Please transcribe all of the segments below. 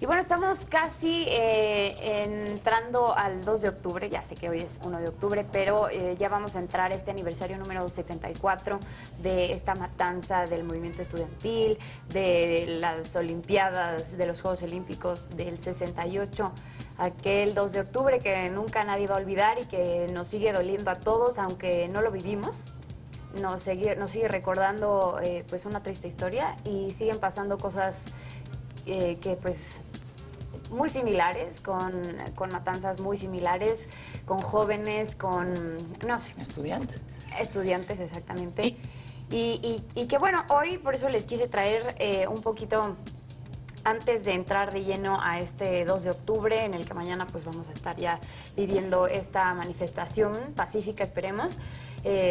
Y bueno, estamos casi entrando al 2 de octubre, ya sé que hoy es 1 de octubre, pero ya vamos a entrar a este aniversario número 74 de esta matanza del movimiento estudiantil, de las Olimpiadas, de los Juegos Olímpicos del 68, aquel 2 de octubre que nunca nadie va a olvidar y que nos sigue doliendo a todos, aunque no lo vivimos. Nos sigue recordando pues una triste historia y siguen pasando cosas que pues muy similares, con matanzas muy similares, con jóvenes, con, no sé. Estudiantes. Estudiantes, exactamente. Y que bueno, hoy por eso les quise traer un poquito, antes de entrar de lleno a este 2 de octubre, en el que mañana pues vamos a estar ya viviendo esta manifestación pacífica, esperemos,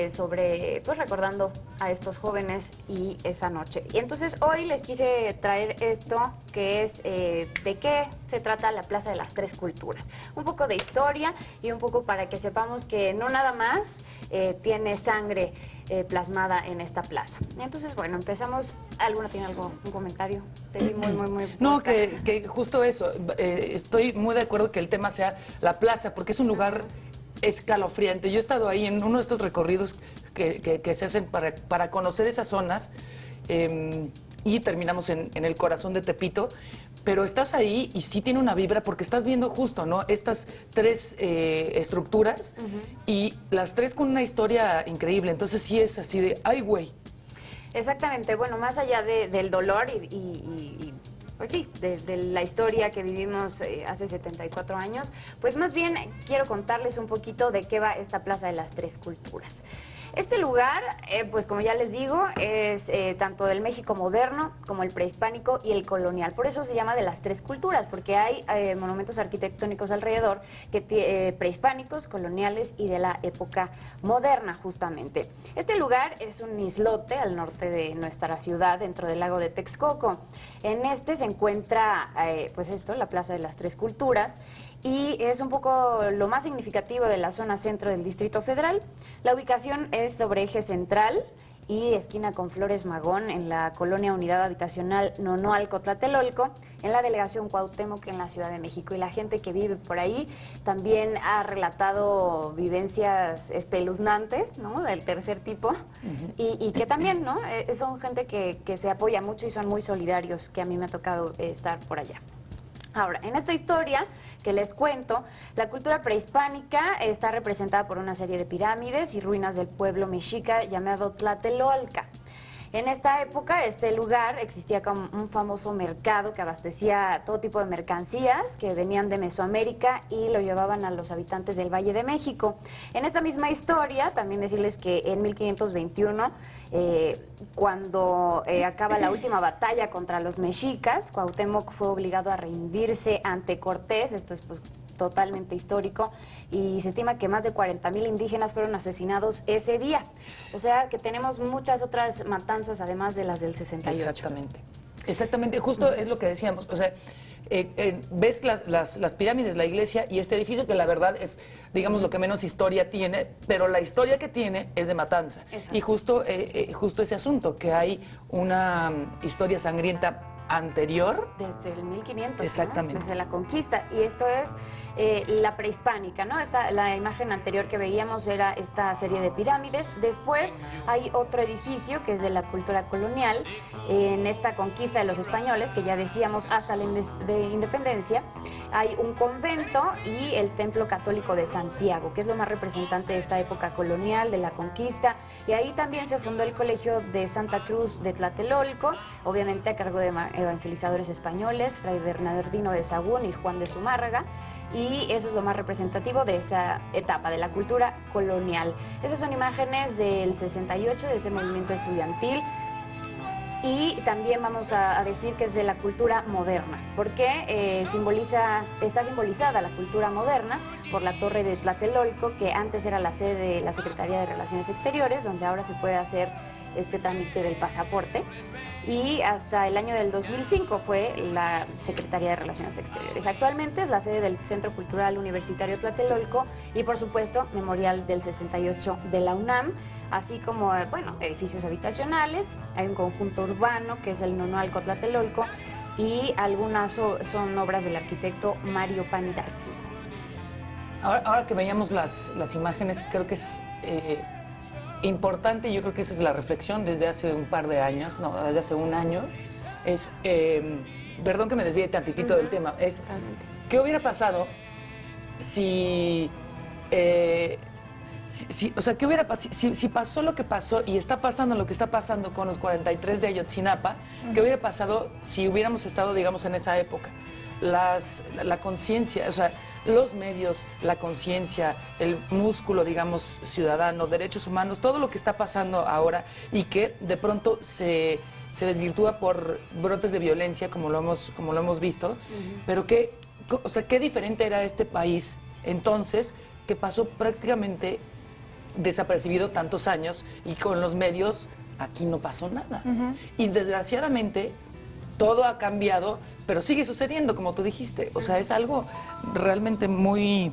sobre, pues recordando a estos jóvenes y esa noche. Y entonces hoy les quise traer esto, que es de qué se trata la Plaza de las Tres Culturas. Un poco de historia y un poco para que sepamos que no nada más tiene sangre plasmada en esta plaza. Entonces, bueno, empezamos. ¿Alguna tiene algo, un comentario? Te vi muy No, que justo eso. Estoy muy de acuerdo que el tema sea la plaza, porque es un lugar escalofriante. Yo he estado ahí en uno de estos recorridos que se hacen para conocer esas zonas y terminamos en el corazón de Tepito. Pero estás ahí y sí tiene una vibra porque estás viendo justo, ¿no? Estas tres estructuras y las tres con una historia increíble. Entonces sí es así de, ¡ay, güey! Exactamente. Bueno, más allá del dolor y pues sí, de la historia que vivimos hace 74 años, pues más bien quiero contarles un poquito de qué va esta Plaza de las Tres Culturas. Este lugar, pues como ya les digo, es tanto del México moderno como el prehispánico y el colonial. Por eso se llama de las tres culturas, porque hay monumentos arquitectónicos alrededor que prehispánicos, coloniales y de la época moderna, justamente. Este lugar es un islote al norte de nuestra ciudad, dentro del lago de Texcoco. En este se encuentra, pues esto, la Plaza de las Tres Culturas, y es un poco lo más significativo de la zona centro del Distrito Federal. La ubicación es sobre eje central y esquina con Flores Magón, en la colonia Unidad Habitacional Nonoalco, Tlatelolco, en la delegación Cuauhtémoc, en la Ciudad de México. Y la gente que vive por ahí también ha relatado vivencias espeluznantes, ¿no?, del tercer tipo, y que también, ¿no?, son gente que se apoya mucho y son muy solidarios, que a mí me ha tocado estar por allá. Ahora, en esta historia que les cuento, la cultura prehispánica está representada por una serie de pirámides y ruinas del pueblo mexica llamado Tlatelolca. En esta época, este lugar existía como un famoso mercado que abastecía todo tipo de mercancías que venían de Mesoamérica y lo llevaban a los habitantes del Valle de México. En esta misma historia, también decirles que en 1521, cuando acaba la última batalla contra los mexicas, Cuauhtémoc fue obligado a rendirse ante Cortés. Esto es pues totalmente histórico, y se estima que más de 40,000 indígenas fueron asesinados ese día. O sea que tenemos muchas otras matanzas además de las del 68. Exactamente, justo es lo que decíamos. O sea, ves las pirámides, la iglesia y este edificio que la verdad es, digamos, lo que menos historia tiene, pero la historia que tiene es de matanza. Exacto. Y justo ese asunto, que hay una historia sangrienta anterior. Desde el 1500, exactamente, ¿no?, desde la conquista. Y esto es la prehispánica, ¿no? La imagen anterior que veíamos era esta serie de pirámides. Después hay otro edificio que es de la cultura colonial. En esta conquista de los españoles, que ya decíamos hasta la independencia, hay un convento y el templo católico de Santiago, que es lo más representante de esta época colonial, de la conquista. Y ahí también se fundó el colegio de Santa Cruz de Tlatelolco, obviamente a cargo de evangelizadores españoles, Fray Bernardino de Sahagún y Juan de Zumárraga. Y eso es lo más representativo de esa etapa de la cultura colonial. Esas son imágenes del 68, de ese movimiento estudiantil. Y también vamos a decir que es de la cultura moderna, porque está simbolizada la cultura moderna por la torre de Tlatelolco, que antes era la sede de la Secretaría de Relaciones Exteriores, donde ahora se puede hacer este trámite del pasaporte, y hasta el año del 2005 fue la Secretaría de Relaciones Exteriores. Actualmente es la sede del Centro Cultural Universitario Tlatelolco y, por supuesto, Memorial del 68 de la UNAM, así como, bueno, edificios habitacionales. Hay un conjunto urbano que es el Nonoalco Tlatelolco, y algunas son obras del arquitecto Mario Panidarchi. Ahora que veíamos las imágenes, creo que es importante, y yo creo que esa es la reflexión desde hace un par de años, no, desde hace un año, es, perdón que me desvíe tantitito del tema, es, ¿qué hubiera pasado si... o sea, ¿qué hubiera si pasó lo que pasó y está pasando lo que está pasando con los 43 de Ayotzinapa? ¿Qué hubiera pasado si hubiéramos estado, digamos, en esa época? La conciencia, o sea, los medios, la conciencia, el músculo, digamos, ciudadano, derechos humanos, todo lo que está pasando ahora y que de pronto se desvirtúa por brotes de violencia, como lo hemos visto, pero o sea, qué diferente era este país entonces, que pasó prácticamente desapercibido tantos años y con los medios aquí no pasó nada. Y desgraciadamente todo ha cambiado, pero sigue sucediendo, como tú dijiste. O sea, es algo realmente muy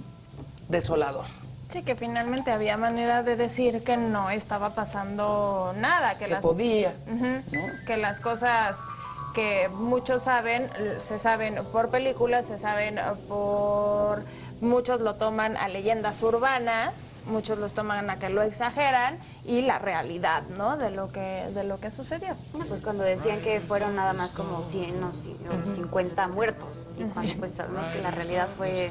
desolador. Sí, que finalmente había manera de decir que no estaba pasando nada. Que se podía. ¿no? ¿No? Que las cosas que muchos saben, se saben por películas, se saben por... Muchos lo toman a leyendas urbanas, muchos los toman a que lo exageran y la realidad, ¿no? De lo que sucedió. Bueno, pues cuando decían que fueron nada más como 100 o 50 muertos, y cuando pues sabemos que la realidad fue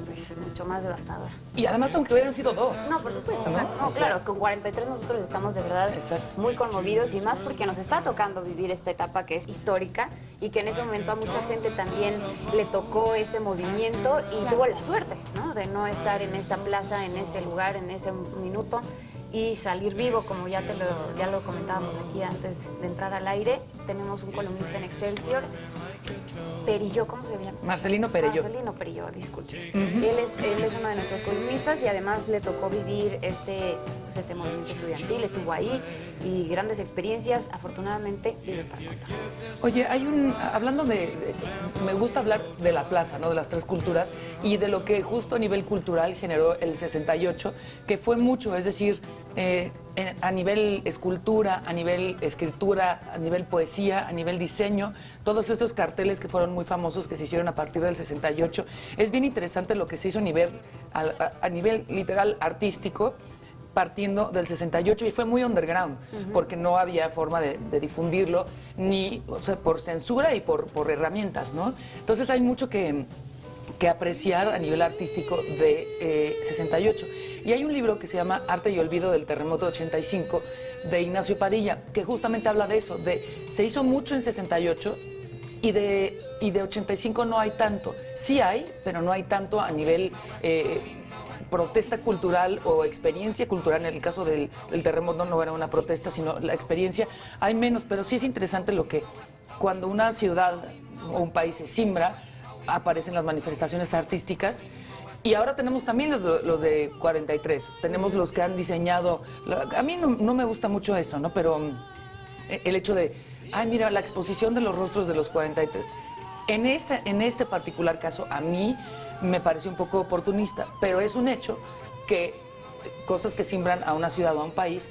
pues, mucho más devastadora. Y además, aunque hubieran sido dos. No, por supuesto. ¿No? No, O sea, claro, con 43 nosotros estamos de verdad Exacto. muy conmovidos y más porque nos está tocando vivir esta etapa que es histórica y que en ese momento a mucha gente también le tocó este movimiento y tuvo la suerte, ¿no? De no estar en esta plaza, en ese lugar, en ese minuto y salir vivo, como ya lo comentábamos aquí antes de entrar al aire. Tenemos un columnista en Excelsior, Perillo, ¿cómo se llama? Marcelino Perillo. Marcelino Perillo, disculpe. Él es uno de nuestros columnistas y además le tocó vivir este movimiento estudiantil, estuvo ahí y grandes experiencias, afortunadamente vive para contar. Oye, hablando me gusta hablar de la plaza, ¿no? De las tres culturas y de lo que justo a nivel cultural generó el 68, que fue mucho, es decir, a nivel escultura, a nivel escritura, a nivel poesía, a nivel diseño, todos estos carteles que fueron muy famosos que se hicieron a partir del 68. Es bien interesante lo que se hizo a nivel literal artístico, partiendo del 68 y fue muy underground, porque no había forma de difundirlo, o sea, por censura y por herramientas, ¿no? Entonces hay mucho que apreciar a nivel artístico de 68. Y hay un libro que se llama Arte y Olvido del Terremoto 85, de Ignacio Padilla, que justamente habla de eso, se hizo mucho en 68 y de 85 no hay tanto. Sí hay, pero no hay tanto a nivel protesta cultural o experiencia cultural. En el caso del terremoto no era una protesta, sino la experiencia. Hay menos, pero sí es interesante cuando una ciudad o un país se simbra, aparecen las manifestaciones artísticas. Y ahora tenemos también los de 43, tenemos los que han diseñado. A mí no me gusta mucho eso, ¿no? Pero el hecho de, ay, mira, la exposición de los rostros de los 43. En este particular caso, a mí me pareció un poco oportunista, pero es un hecho que cosas que simbran a una ciudad o a un país,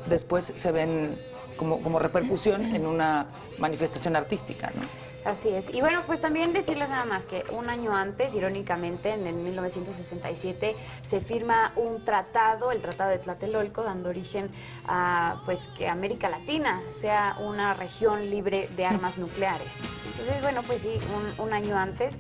después se ven como repercusión en una manifestación artística, ¿no? Así es. Y bueno, pues también decirles nada más que un año antes, irónicamente, en el 1967, se firma un tratado, el Tratado de Tlatelolco, dando origen a pues que América Latina sea una región libre de armas nucleares. Entonces, bueno, pues sí, un año antes,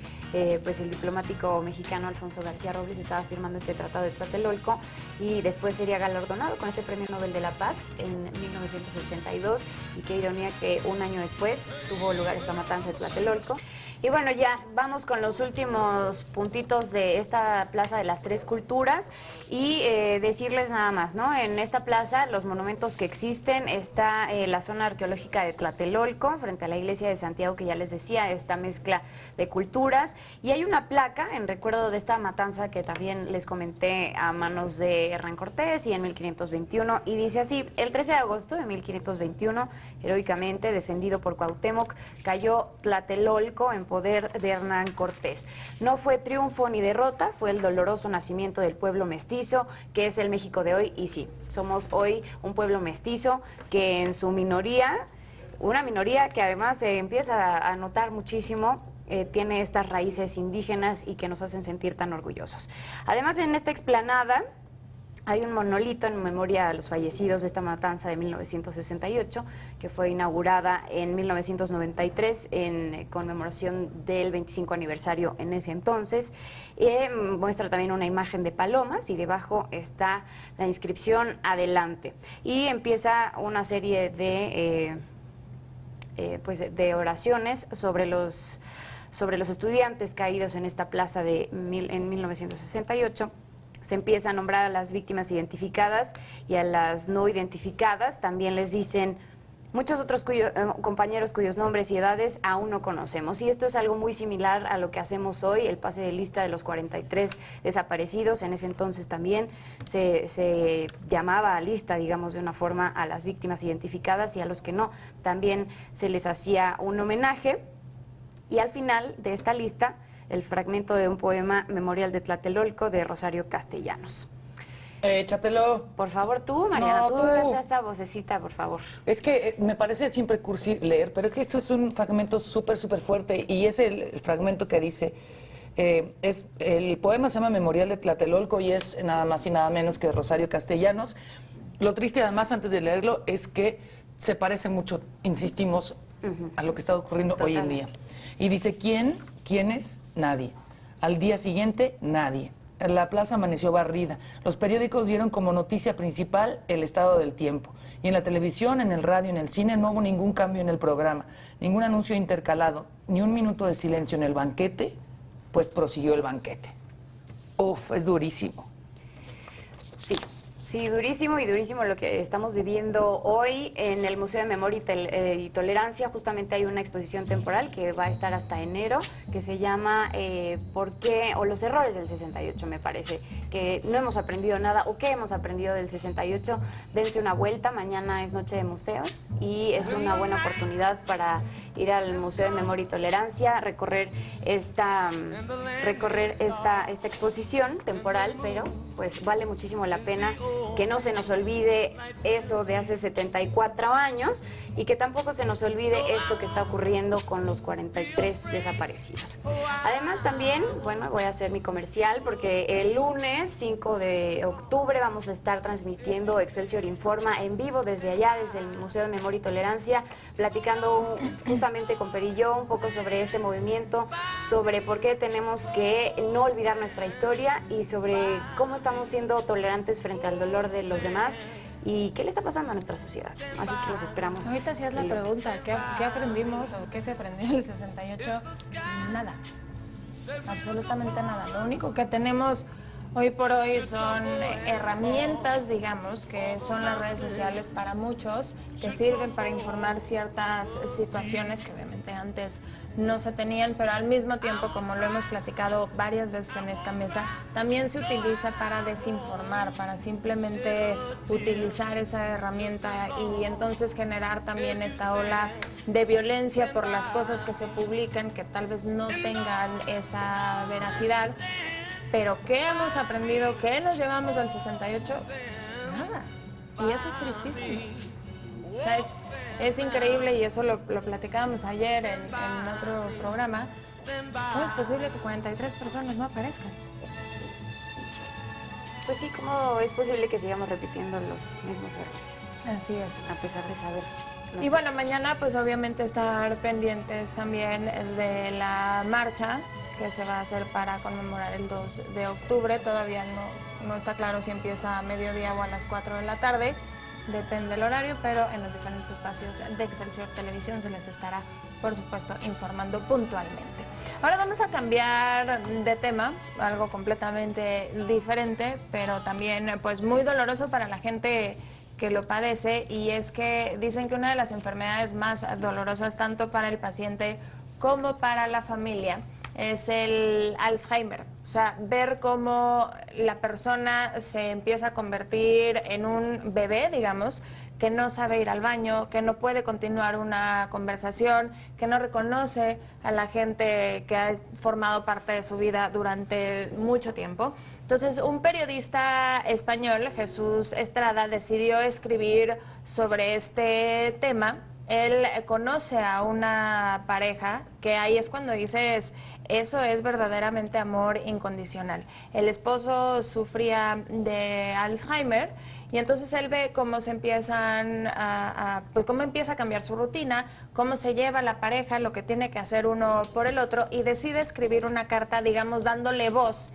pues el diplomático mexicano Alfonso García Robles estaba firmando este Tratado de Tlatelolco y después sería galardonado con este Premio Nobel de la Paz en 1982. Y qué ironía que un año después tuvo lugar esta matanza de Tlatelolco. Y bueno, ya vamos con los últimos puntitos de esta Plaza de las Tres Culturas y decirles nada más, ¿no? En esta plaza, los monumentos que existen, está la zona arqueológica de Tlatelolco, frente a la iglesia de Santiago, que ya les decía, esta mezcla de culturas. Y hay una placa en recuerdo de esta matanza que también les comenté a manos de Hernán Cortés y en 1521. Y dice así: el 13 de agosto de 1521, heroicamente defendido por Cuauhtémoc, cayó Tlatelolco en poder de Hernán Cortés. No fue triunfo ni derrota, fue el doloroso nacimiento del pueblo mestizo, que es el México de hoy. Y sí, somos hoy un pueblo mestizo que en su minoría una minoría que además se empieza a notar muchísimo. Tiene estas raíces indígenas y que nos hacen sentir tan orgullosos. Además, en esta explanada hay un monolito en memoria a los fallecidos de esta matanza de 1968, que fue inaugurada en 1993 en conmemoración del 25 aniversario en ese entonces. Muestra también una imagen de palomas y debajo está la inscripción "Adelante". Y empieza una serie de, de oraciones sobre los estudiantes caídos en esta plaza en 1968. Se empieza a nombrar a las víctimas identificadas y a las no identificadas. También les dicen muchos otros compañeros cuyos nombres y edades aún no conocemos. Y esto es algo muy similar a lo que hacemos hoy, el pase de lista de los 43 desaparecidos. En ese entonces también se llamaba a lista, digamos, de una forma a las víctimas identificadas, y a los que no, también se les hacía un homenaje. Y al final de esta lista, el fragmento de un poema memorial de Tlatelolco de Rosario Castellanos. Échatelo. Por favor, tú, Mariana, No, tú tú. haces esta vocecita, por favor. Es que me parece siempre cursi leer, pero es que esto es un fragmento súper, súper fuerte, y es el fragmento que dice, el poema se llama Memorial de Tlatelolco y es nada más y nada menos que de Rosario Castellanos. Lo triste, además, antes de leerlo, es que se parece mucho, insistimos, a lo que está ocurriendo hoy en día. Y dice, ¿quiénes? Nadie. Al día siguiente, nadie. La plaza amaneció barrida. Los periódicos dieron como noticia principal el estado del tiempo. Y en la televisión, en el radio, en el cine no hubo ningún cambio en el programa, ningún anuncio intercalado, ni un minuto de silencio en el banquete, pues prosiguió el banquete. Uf, es durísimo. Sí, durísimo y durísimo lo que estamos viviendo hoy en el Museo de Memoria y Tolerancia. Justamente hay una exposición temporal que va a estar hasta enero, que se llama ¿Por qué? O los errores del 68, me parece, que no hemos aprendido nada o qué hemos aprendido del 68. Dense una vuelta, mañana es Noche de Museos y es una buena oportunidad para ir al Museo de Memoria y Tolerancia, recorrer esta exposición temporal, pero pues vale muchísimo la pena que no se nos olvide eso de hace 74 años y que tampoco se nos olvide esto que está ocurriendo con los 43 desaparecidos. Además también, bueno, voy a hacer mi comercial porque el lunes 5 de octubre vamos a estar transmitiendo Excelsior Informa en vivo desde allá, desde el Museo de Memoria y Tolerancia, platicando justamente con Perillo un poco sobre este movimiento, sobre por qué tenemos que no olvidar nuestra historia y sobre cómo estamos siendo tolerantes frente al dolor de los demás y qué le está pasando a nuestra sociedad. Así que los esperamos. Ahorita hacías la pregunta, ¿qué aprendimos o qué se aprendió en el 68? Nada, absolutamente nada. Lo único que tenemos hoy por hoy son herramientas, digamos, que son las redes sociales para muchos, que sirven para informar ciertas situaciones que obviamente antes no se tenían, pero al mismo tiempo, como lo hemos platicado varias veces en esta mesa, también se utiliza para desinformar, para simplemente utilizar esa herramienta y entonces generar también esta ola de violencia por las cosas que se publican que tal vez no tengan esa veracidad. Pero ¿qué hemos aprendido? ¿Qué nos llevamos del 68? Nada. Y eso es tristísimo. O sea, es increíble y eso lo platicábamos ayer en otro programa. ¿Cómo es posible que 43 personas no aparezcan? Pues sí, ¿cómo es posible que sigamos repitiendo los mismos errores? Así es. A pesar de saber. Y bueno, mañana pues obviamente estar pendientes también de la marcha que se va a hacer para conmemorar el 2 de octubre. Todavía no está claro si empieza a mediodía o a las 4 de la tarde. Depende del horario, pero en los diferentes espacios de Excelsior Televisión se les estará, por supuesto, informando puntualmente. Ahora vamos a cambiar de tema, algo completamente diferente, pero también pues muy doloroso para la gente que lo padece, y es que dicen que una de las enfermedades más dolorosas tanto para el paciente como para la familia es el Alzheimer. O sea, ver cómo la persona se empieza a convertir en un bebé, digamos, que no sabe ir al baño, que no puede continuar una conversación, que no reconoce a la gente que ha formado parte de su vida durante mucho tiempo. Entonces, un periodista español, Jesús Estrada, decidió escribir sobre este tema él conoce a una pareja que ahí es cuando dices, eso es verdaderamente amor incondicional. El esposo sufría de Alzheimer y entonces él ve cómo se empiezan pues cómo empieza a cambiar su rutina, cómo se lleva la pareja, lo que tiene que hacer uno por el otro y decide escribir una carta, digamos, dándole voz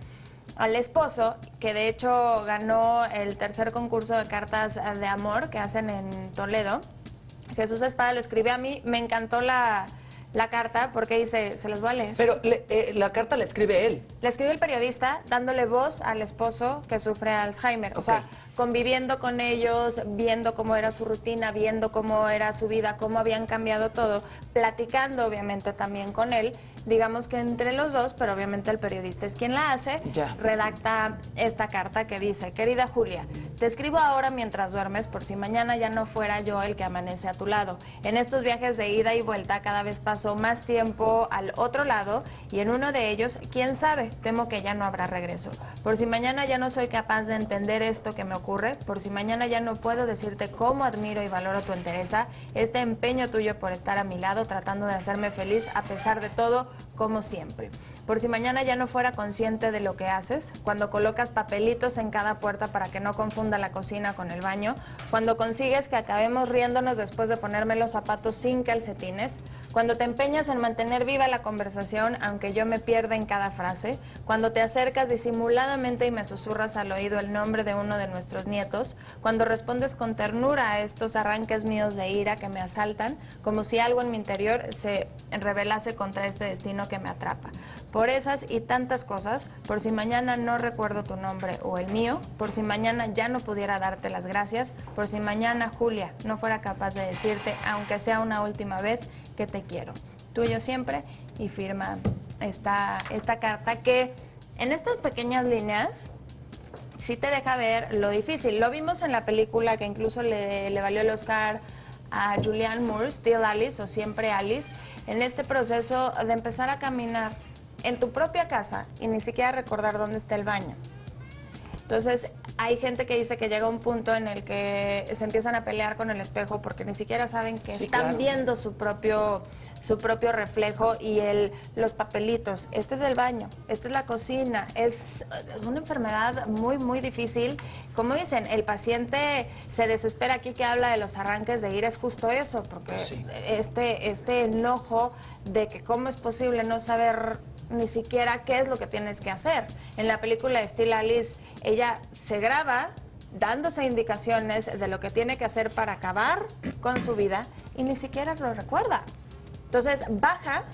al esposo, que de hecho ganó el tercer concurso de cartas de amor que hacen en Toledo. Jesús Espada lo escribió a mí, me encantó la carta porque dice, se los voy a leer. Pero la carta la escribe él. La escribe el periodista dándole voz al esposo que sufre Alzheimer, o sea, conviviendo con ellos, viendo cómo era su rutina, viendo cómo era su vida, cómo habían cambiado todo, platicando obviamente también con él, digamos que entre los dos, pero obviamente el periodista es quien la hace, redacta esta carta que dice, querida Julia, te escribo ahora mientras duermes por si mañana ya no fuera yo el que amanece a tu lado. En estos viajes de ida y vuelta cada vez paso más tiempo al otro lado y en uno de ellos, quién sabe, temo que ya no habrá regreso. Por si mañana ya no soy capaz de entender esto que me ocurre, por si mañana ya no puedo decirte cómo admiro y valoro tu entereza, este empeño tuyo por estar a mi lado tratando de hacerme feliz a pesar de todo, como siempre. Por si mañana ya no fuera consciente de lo que haces, cuando colocas papelitos en cada puerta para que no confunda la cocina con el baño, cuando consigues que acabemos riéndonos después de ponerme los zapatos sin calcetines, cuando te empeñas en mantener viva la conversación aunque yo me pierda en cada frase, cuando te acercas disimuladamente y me susurras al oído el nombre de uno de nuestros nietos, cuando respondes con ternura a estos arranques míos de ira que me asaltan, como si algo en mi interior se rebelase contra este destino que me atrapa. Por esas y tantas cosas, por si mañana no recuerdo tu nombre o el mío, por si mañana ya no pudiera darte las gracias, por si mañana, Julia, no fuera capaz de decirte, aunque sea una última vez, que te quiero. Tuyo siempre, y firma esta carta que en estas pequeñas líneas sí te deja ver lo difícil. Lo vimos en la película que incluso le valió el Oscar a Julianne Moore, Still Alice o Siempre Alice, en este proceso de empezar a caminar en tu propia casa y ni siquiera recordar dónde está el baño. Entonces, hay gente que dice que llega un punto en el que se empiezan a pelear con el espejo porque ni siquiera saben que están viendo su propio reflejo y los papelitos. Este es el baño, esta es la cocina. Es una enfermedad muy, muy difícil. Como dicen, el paciente se desespera. Aquí que habla de los arranques de ira es justo eso, porque este enojo de que cómo es posible no saber ni siquiera qué es lo que tienes que hacer. En la película de Still Alice, ella se graba dándose indicaciones de lo que tiene que hacer para acabar con su vida y ni siquiera lo recuerda. Entonces baja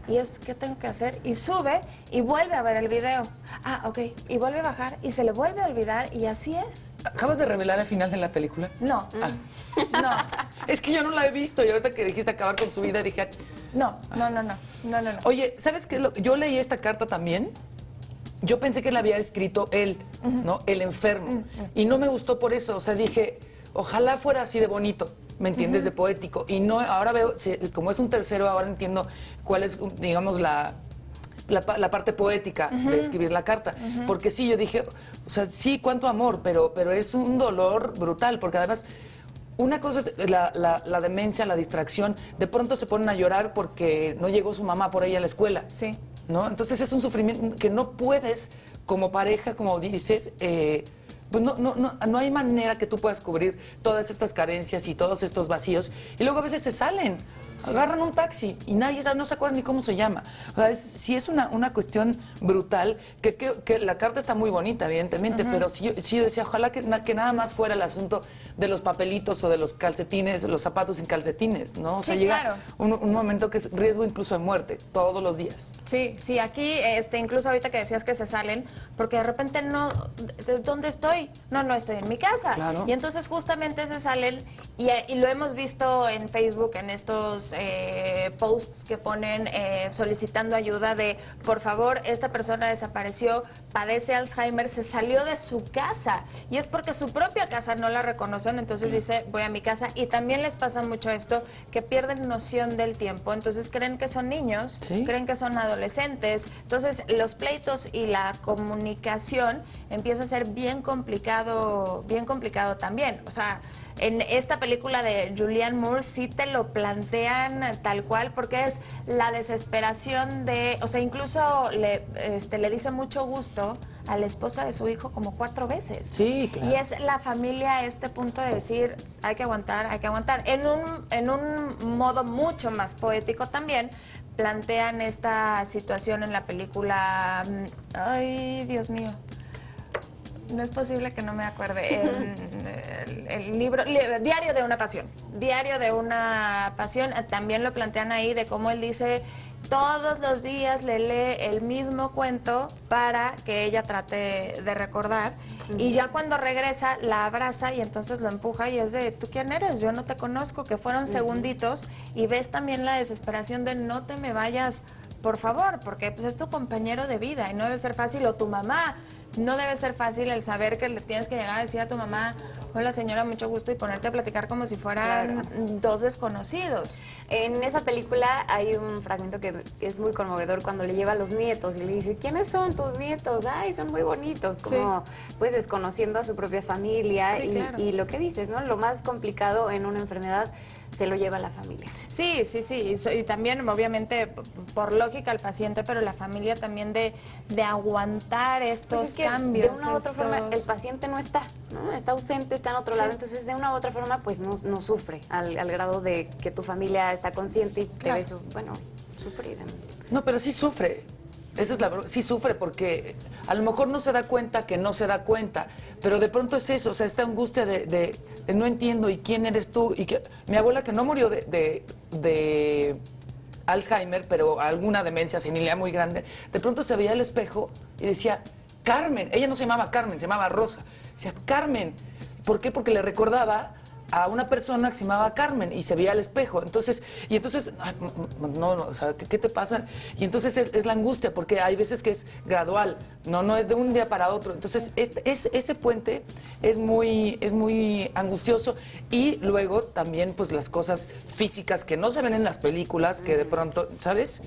y es ¿qué tengo que hacer? Y sube y vuelve a ver el video. Ah, ok. Y vuelve a bajar y se le vuelve a olvidar y así es. ¿Acabas de revelar el final de la película? No. No. Es que yo no la he visto y ahorita que dijiste acabar con su vida dije... No. Oye, ¿sabes qué? Yo leí esta carta también. Yo pensé que la había escrito él, ¿no? El enfermo. Y no me gustó por eso. O sea, dije, ojalá fuera así de bonito. ¿Me entiendes? De poético. Y no, ahora veo, como es un tercero, ahora entiendo cuál es, digamos, la parte poética de escribir la carta. Porque sí, yo dije, o sea, sí, cuánto amor, pero es un dolor brutal, porque además, una cosa es la demencia, la distracción, de pronto se ponen a llorar porque no llegó su mamá por ella a la escuela. Sí. ¿No? Entonces es un sufrimiento que no puedes, como pareja, como dices, pues no hay manera que tú puedas cubrir todas estas carencias y todos estos vacíos. Y luego a veces se salen, agarran un taxi y nadie no se acuerda ni cómo se llama. O sea, sí es una cuestión brutal, que la carta está muy bonita, evidentemente, pero sí yo decía, ojalá que nada más fuera el asunto de los papelitos o de los calcetines, los zapatos sin calcetines, ¿no? O sea, llega un momento que es riesgo incluso de muerte, todos los días. Sí, aquí, incluso ahorita que decías que se salen, porque de repente ¿dónde estoy? No estoy en mi casa. Claro. Y entonces justamente se salen y lo hemos visto en Facebook, en estos posts que ponen solicitando ayuda de, por favor, esta persona desapareció, padece Alzheimer, se salió de su casa. Y es porque su propia casa no la reconocen, entonces dice, voy a mi casa. Y también les pasa mucho esto, que pierden noción del tiempo. Entonces creen que son niños, creen que son adolescentes. Entonces los pleitos y la comunicación empieza a ser bien complicado también. O sea, en esta película de Julianne Moore sí te lo plantean tal cual, porque es la desesperación de, o sea, incluso le dice mucho gusto a la esposa de su hijo como 4 veces. Sí, claro. Y es la familia a este punto de decir, hay que aguantar, hay que aguantar. En un modo mucho más poético también, plantean esta situación en la película, ay, Dios mío, no es posible que no me acuerde, el libro, Diario de una pasión. Diario de una pasión, también lo plantean ahí de cómo él dice, todos los días le lee el mismo cuento para que ella trate de recordar. Y ya cuando regresa, la abraza y entonces lo empuja y es de, ¿tú quién eres? Yo no te conozco, que fueron segunditos. Y ves también la desesperación de no te me vayas, por favor, porque pues es tu compañero de vida y no debe ser fácil, o tu mamá. No debe ser fácil el saber que le tienes que llegar a decir a tu mamá, hola señora, mucho gusto, y ponerte a platicar como si fueran dos desconocidos. En esa película hay un fragmento que es muy conmovedor cuando le lleva a los nietos y le dice, ¿quiénes son tus nietos? Ay, son muy bonitos, como pues desconociendo a su propia familia y lo que dices, ¿no? Lo más complicado en una enfermedad se lo lleva la familia. Sí, y también obviamente por lógica el paciente, pero la familia también de aguantar estos Pues es que cambios. de una u otra forma el paciente no está, ¿no? Está ausente, está en otro lado, entonces de una u otra forma pues no sufre al grado de que tu familia está consciente y te ve sufrir. No, pero sí sufre. Esa es sí sufre porque a lo mejor no se da cuenta que no se da cuenta, pero de pronto es eso, o sea, esta angustia de no entiendo y quién eres tú. Y que mi abuela, que no murió de Alzheimer, pero alguna demencia senil muy grande, de pronto se veía al espejo y decía, Carmen, ella no se llamaba Carmen, se llamaba Rosa, decía, Carmen, ¿por qué? Porque le recordaba a una persona que se llamaba Carmen y se veía al espejo. Entonces, ay, no, o sea, ¿qué te pasa? Y entonces es la angustia, porque hay veces que es gradual, no es de un día para otro. Entonces, ese puente es muy angustioso. Y luego también, pues, las cosas físicas que no se ven en las películas, que de pronto, ¿sabes?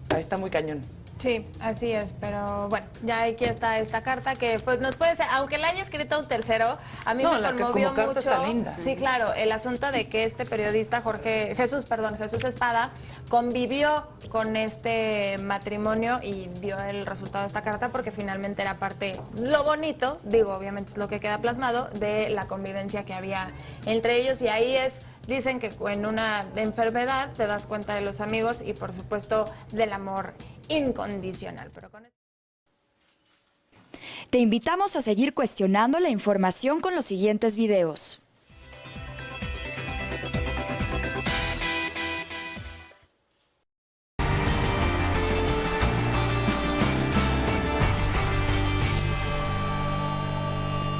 Ahí está muy cañón. Sí, así es, pero bueno, ya aquí está esta carta que pues nos puede ser, aunque la haya escrito un tercero, a mí me conmovió como carta mucho. está linda. Sí, claro, el asunto de que este periodista Jesús Espada, convivió con este matrimonio y dio el resultado de esta carta porque finalmente era parte, lo bonito, digo, obviamente es lo que queda plasmado, de la convivencia que había entre ellos, y ahí dicen que en una enfermedad te das cuenta de los amigos y por supuesto del amor incondicional. Te invitamos a seguir cuestionando la información con los siguientes videos.